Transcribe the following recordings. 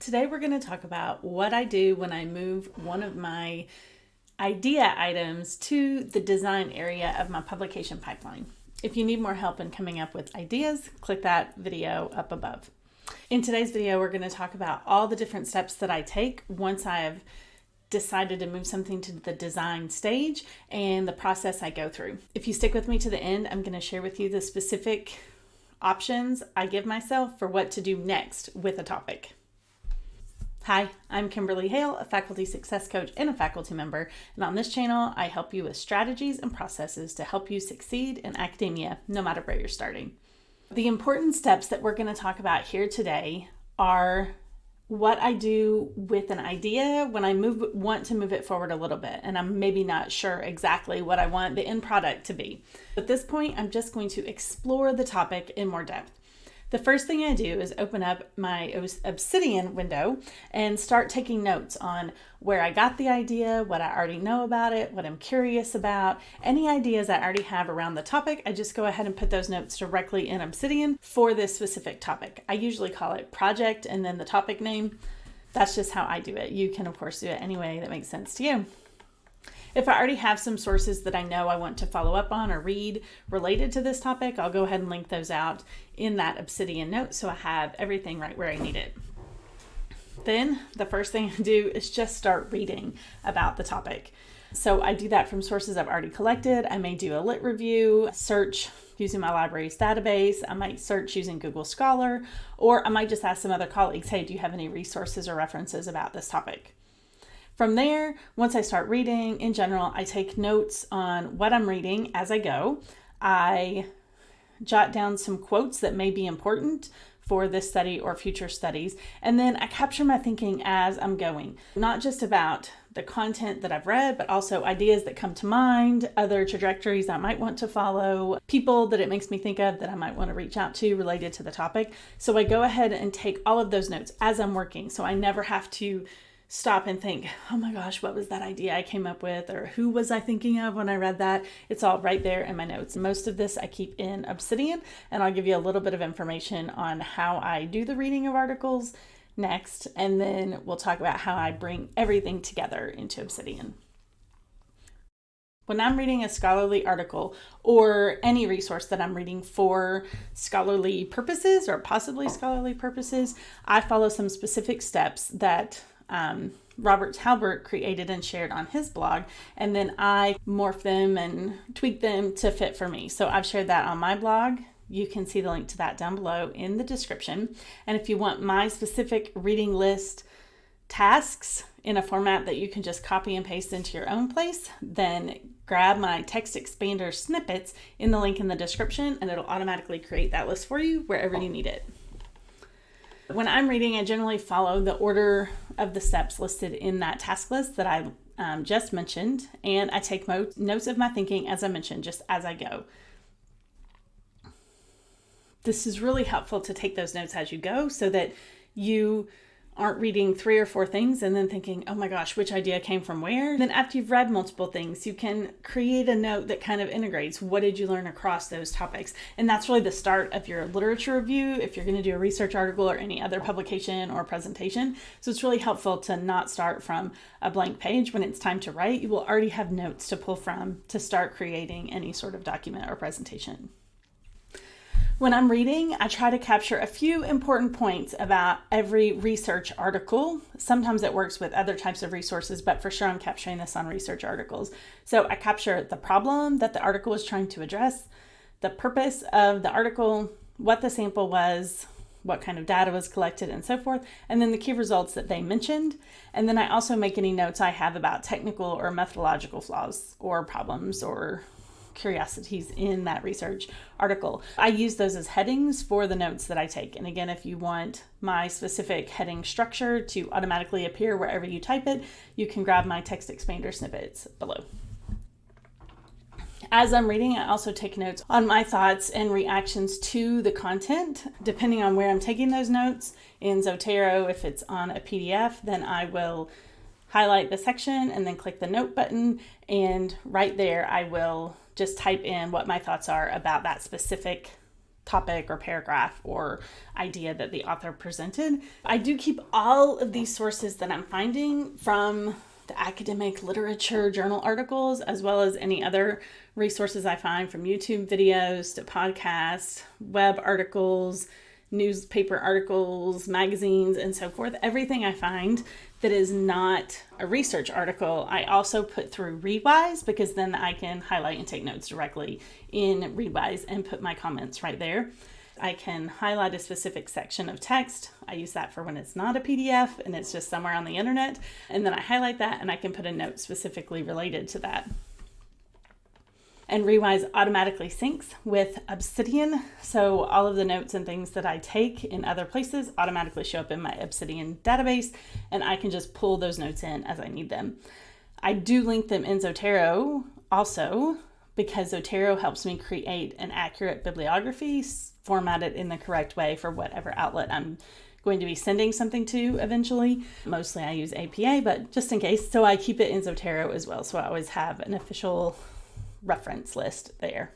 Today we're going to talk about what I do when I move one of my idea items to the design area of my publication pipeline. If you need more help in coming up with ideas, click that video up above. In today's video, we're going to talk about all the different steps that I take once I have decided to move something to the design stage and the process I go through. If you stick with me to the end, I'm going to share with you the specific options I give myself for what to do next with a topic. Hi, I'm Kimberly Hale, a faculty success coach and a faculty member, and on this channel, I help you with strategies and processes to help you succeed in academia, no matter where you're starting. The important steps that we're going to talk about here today are what I do with an idea when I want to move it forward a little bit, and I'm maybe not sure exactly what I want the end product to be. At this point, I'm just going to explore the topic in more depth. The first thing I do is open up my Obsidian window and start taking notes on where I got the idea, what I already know about it, what I'm curious about, any ideas I already have around the topic. I just go ahead and put those notes directly in Obsidian for this specific topic. I usually call it project and then the topic name. That's just how I do it. You can, of course, do it any way that makes sense to you. If I already have some sources that I know I want to follow up on or read related to this topic, I'll go ahead and link those out in that Obsidian note so I have everything right where I need it. Then the first thing I do is just start reading about the topic. So I do that from sources I've already collected. I may do a lit review, search using my library's database. I might search using Google Scholar, or I might just ask some other colleagues, hey, do you have any resources or references about this topic? From there, once I start reading, in general, I take notes on what I'm reading as I go. I jot down some quotes that may be important for this study or future studies, and then I capture my thinking as I'm going, not just about the content that I've read, but also ideas that come to mind, other trajectories I might want to follow, people that it makes me think of that I might want to reach out to related to the topic. So I go ahead and take all of those notes as I'm working, so I never have to stop and think, oh my gosh, what was that idea I came up with? Or who was I thinking of when I read that? It's all right there in my notes. Most of this I keep in Obsidian, and I'll give you a little bit of information on how I do the reading of articles next, and then we'll talk about how I bring everything together into Obsidian. When I'm reading a scholarly article or any resource that I'm reading for scholarly purposes or possibly scholarly purposes, I follow some specific steps that Robert Talbert created and shared on his blog, and then I morph them and tweak them to fit for me. So I've shared that on my blog. You can see the link to that down below in the description. And if you want my specific reading list tasks in a format that you can just copy and paste into your own place, then grab my text expander snippets in the link in the description, and it'll automatically create that list for you wherever you need it. When I'm reading, I generally follow the order of the steps listed in that task list that I just mentioned, and I take notes of my thinking, as I mentioned, just as I go. This is really helpful to take those notes as you go so that you aren't reading 3 or 4 things and then thinking, oh my gosh, which idea came from where? Then after you've read multiple things, you can create a note that kind of integrates what did you learn across those topics. And that's really the start of your literature review if you're going to do a research article or any other publication or presentation. So it's really helpful to not start from a blank page. When it's time to write, you will already have notes to pull from to start creating any sort of document or presentation. When I'm reading, I try to capture a few important points about every research article. Sometimes it works with other types of resources, but for sure I'm capturing this on research articles. So I capture the problem that the article is trying to address, the purpose of the article, what the sample was, what kind of data was collected, and so forth, and then the key results that they mentioned. And then I also make any notes I have about technical or methodological flaws or problems or curiosities in that research article. I use those as headings for the notes that I take. And again, if you want my specific heading structure to automatically appear wherever you type it, you can grab my text expander snippets below. As I'm reading, I also take notes on my thoughts and reactions to the content. Depending on where I'm taking those notes, in Zotero, if it's on a PDF, then I will highlight the section and then click the note button, and right there I will just type in what my thoughts are about that specific topic or paragraph or idea that the author presented. I do keep all of these sources that I'm finding from the academic literature journal articles, as well as any other resources I find, from YouTube videos to podcasts, web articles, newspaper articles, magazines, and so forth. Everything I find that is not a research article, I also put through Readwise, because then I can highlight and take notes directly in Readwise and put my comments right there. I can highlight a specific section of text. I use that for when it's not a PDF and it's just somewhere on the internet. And then I highlight that and I can put a note specifically related to that. And Readwise automatically syncs with Obsidian. So all of the notes and things that I take in other places automatically show up in my Obsidian database, and I can just pull those notes in as I need them. I do link them in Zotero also, because Zotero helps me create an accurate bibliography, formatted in the correct way for whatever outlet I'm going to be sending something to eventually. Mostly I use APA, but just in case. So I keep it in Zotero as well. So I always have an official reference list there.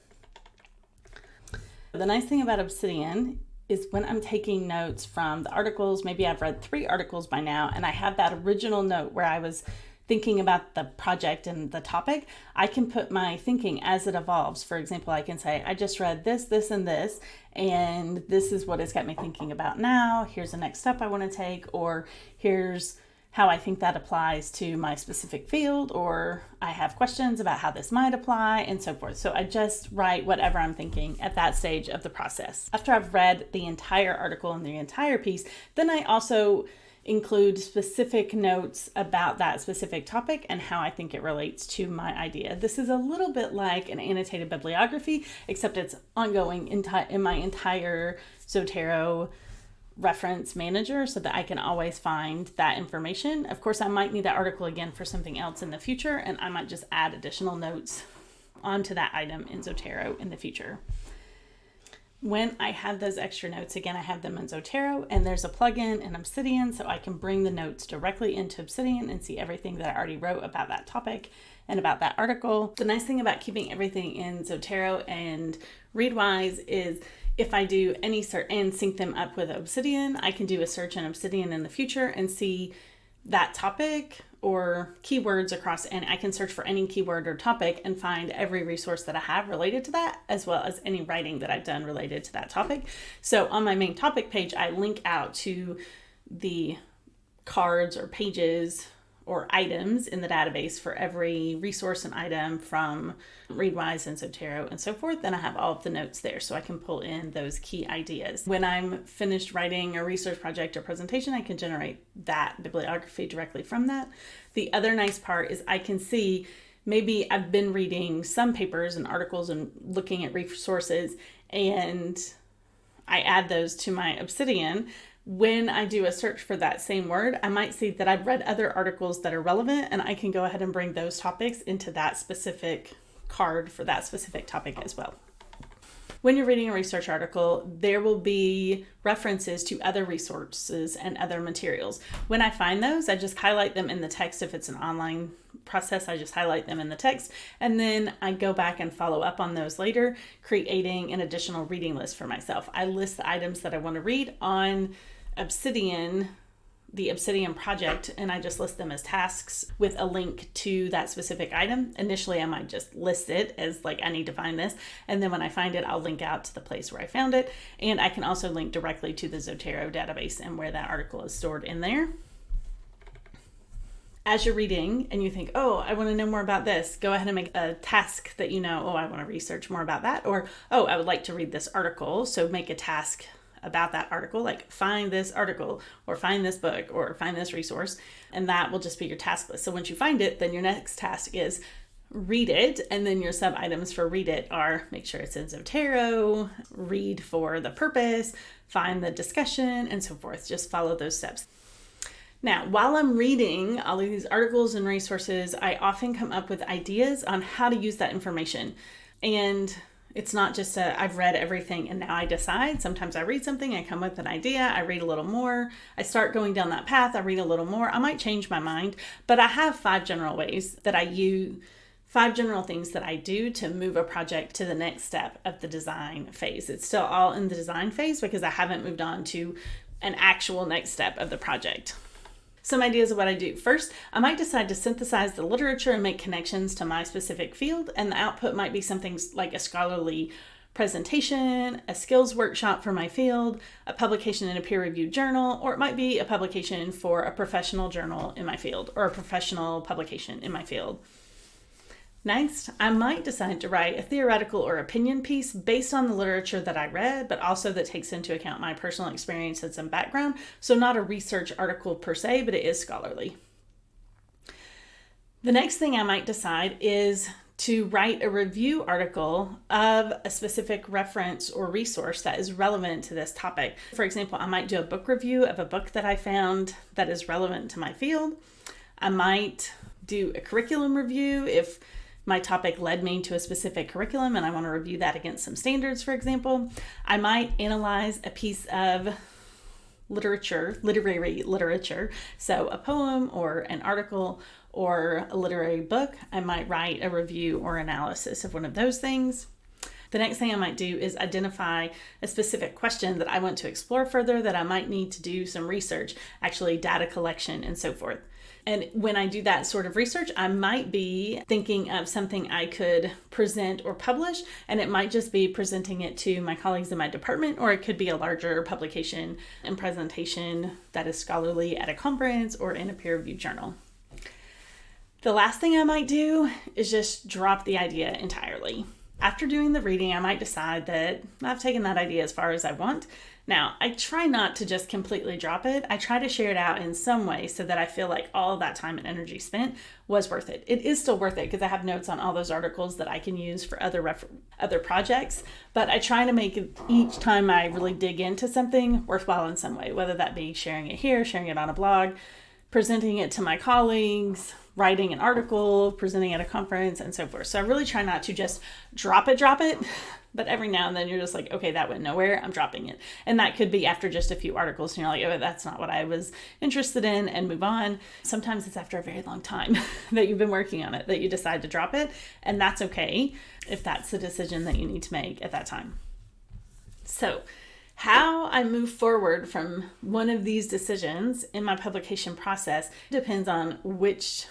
The nice thing about Obsidian is when I'm taking notes from the articles, maybe I've read 3 articles by now, and I have that original note where I was thinking about the project and the topic, I can put my thinking as it evolves. For example, I can say, I just read this, this, and this, and this is what it's got me thinking about now. Here's the next step I want to take, or here's how I think that applies to my specific field, or I have questions about how this might apply, and so forth. So I just write whatever I'm thinking at that stage of the process. After I've read the entire article and the entire piece, then I also include specific notes about that specific topic and how I think it relates to my idea. This is a little bit like an annotated bibliography, except it's ongoing in my entire Zotero reference manager, so that I can always find that information. Of course, I might need that article again for something else in the future, and I might just add additional notes onto that item in Zotero in the future. When I have those extra notes, again, I have them in Zotero, and there's a plugin in Obsidian, so I can bring the notes directly into Obsidian and see everything that I already wrote about that topic and about that article. The nice thing about keeping everything in Zotero and Readwise is if I do any search and sync them up with Obsidian, I can do a search in Obsidian in the future and see that topic or keywords across, and I can search for any keyword or topic and find every resource that I have related to that, as well as any writing that I've done related to that topic. So on my main topic page, I link out to the cards or pages or items in the database for every resource and item from Readwise and Zotero and so forth. Then I have all of the notes there, so I can pull in those key ideas. When I'm finished writing a research project or presentation, I can generate that bibliography directly from that. The other nice part is I can see, maybe I've been reading some papers and articles and looking at resources, and I add those to my Obsidian. When I do a search for that same word, I might see that I've read other articles that are relevant, and I can go ahead and bring those topics into that specific card for that specific topic as well. When you're reading a research article, there will be references to other resources and other materials. When I find those, I just highlight them in the text. If it's an online process, I just highlight them in the text, and then I go back and follow up on those later, creating an additional reading list for myself. I list the items that I want to read on Obsidian, the Obsidian project, and I just list them as tasks with a link to that specific item. Initially, I might just list it as like, I need to find this, and then when I find it, I'll link out to the place where I found it, and I can also link directly to the Zotero database and where that article is stored in there. As you're reading and you think, oh, I want to know more about this, go ahead and make a task that you know, oh, I want to research more about that, or, oh, I would like to read this article, so make a task about that article, like find this article or find this book or find this resource, and that will just be your task list. So once you find it, then your next task is read it, and then your sub items for read it are make sure it's in Zotero, read for the purpose, find the discussion, and so forth. Just follow those steps. Now, while I'm reading all of these articles and resources, I often come up with ideas on how to use that information. And it's not just I've read everything and now I decide. Sometimes I read something, I come with an idea, I read a little more, I start going down that path, I read a little more, I might change my mind, but I have 5 general ways that I 5 general things that I do to move a project to the next step of the design phase. It's still all in the design phase because I haven't moved on to an actual next step of the project. Some ideas of what I do. First, I might decide to synthesize the literature and make connections to my specific field, and the output might be something like a scholarly presentation, a skills workshop for my field, a publication in a peer-reviewed journal, or it might be a publication for a professional journal in my field or a professional publication in my field. Next, I might decide to write a theoretical or opinion piece based on the literature that I read, but also that takes into account my personal experiences and background. So not a research article per se, but it is scholarly. The next thing I might decide is to write a review article of a specific reference or resource that is relevant to this topic. For example, I might do a book review of a book that I found that is relevant to my field. I might do a curriculum review if my topic led me to a specific curriculum and I want to review that against some standards, for example. I might analyze a piece of literary literature, so a poem or an article or a literary book. I might write a review or analysis of one of those things. The next thing I might do is identify a specific question that I want to explore further that I might need to do some research, actually data collection and so forth. And when I do that sort of research, I might be thinking of something I could present or publish, and it might just be presenting it to my colleagues in my department, or it could be a larger publication and presentation that is scholarly at a conference or in a peer-reviewed journal. The last thing I might do is just drop the idea entirely. After doing the reading, I might decide that I've taken that idea as far as I want. Now, I try not to just completely drop it. I try to share it out in some way so that I feel like all of that time and energy spent was worth it. It is still worth it because I have notes on all those articles that I can use for other projects, but I try to make it, each time I really dig into something, worthwhile in some way, whether that be sharing it here, sharing it on a blog, presenting it to my colleagues, writing an article, presenting at a conference, and so forth. So I really try not to just drop it, but every now and then you're just like, okay, that went nowhere, I'm dropping it. And that could be after just a few articles and you're like, oh, that's not what I was interested in, and move on. Sometimes it's after a very long time that you've been working on it that you decide to drop it, and that's okay if that's the decision that you need to make at that time. So how I move forward from one of these decisions in my publication process depends on which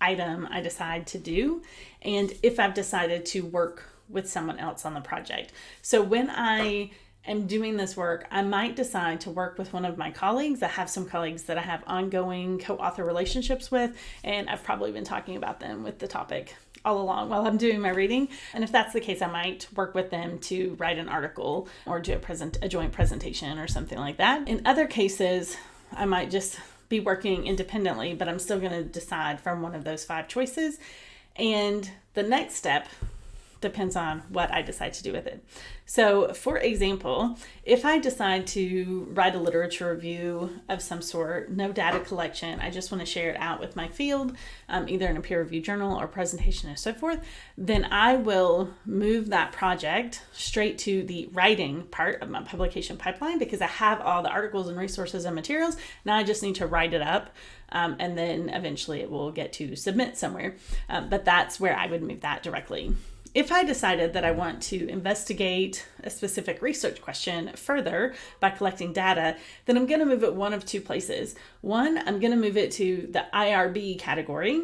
item I decide to do and if I've decided to work with someone else on the project. So when I am doing this work, I might decide to work with one of my colleagues. I have some colleagues that I have ongoing co-author relationships with, and I've probably been talking about them with the topic all along while I'm doing my reading. And if that's the case, I might work with them to write an article or do a joint presentation or something like that. In other cases, I might just be working independently, but I'm still going to decide from one of those 5 choices. And the next step depends on what I decide to do with it. So for example, if I decide to write a literature review of some sort, no data collection, I just want to share it out with my field, either in a peer-reviewed journal or presentation and so forth, then I will move that project straight to the writing part of my publication pipeline because I have all the articles and resources and materials. Now I just need to write it up, and then eventually it will get to submit somewhere. But that's where I would move that directly. If I decided that I want to investigate a specific research question further by collecting data, then I'm going to move it one of 2 places. One, I'm going to move it to the IRB category,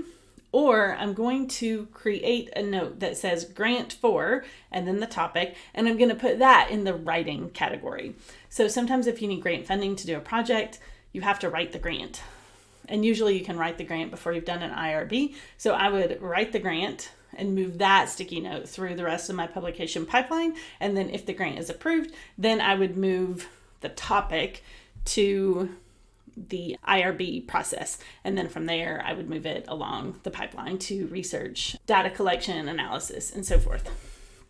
or I'm going to create a note that says grant for, and then the topic, and I'm going to put that in the writing category. So sometimes if you need grant funding to do a project, you have to write the grant. And usually you can write the grant before you've done an IRB. So I would write the grant and move that sticky note through the rest of my publication pipeline. And then if the grant is approved, then I would move the topic to the IRB process. And then from there, I would move it along the pipeline to research, data collection, analysis, and so forth.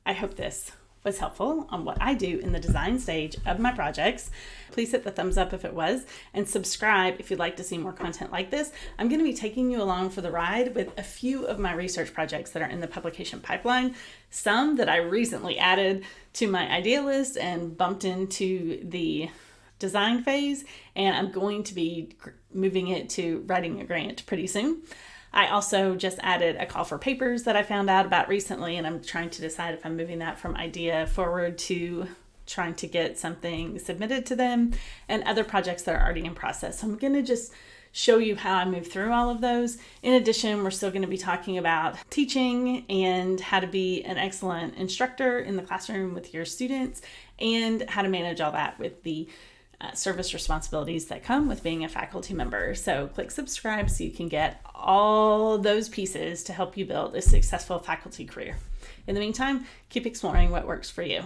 I hope this was helpful on what I do in the design stage of my projects. Please hit the thumbs up if it was, and subscribe if you'd like to see more content like this. I'm going to be taking you along for the ride with a few of my research projects that are in the publication pipeline, some that I recently added to my idea list and bumped into the design phase, and I'm going to be moving it to writing a grant pretty soon. I also just added a call for papers that I found out about recently, and I'm trying to decide if I'm moving that from idea forward to trying to get something submitted to them, and other projects that are already in process. So I'm going to just show you how I move through all of those. In addition, we're still going to be talking about teaching and how to be an excellent instructor in the classroom with your students, and how to manage all that with the service responsibilities that come with being a faculty member. So click subscribe so you can get all those pieces to help you build a successful faculty career. In the meantime, keep exploring what works for you.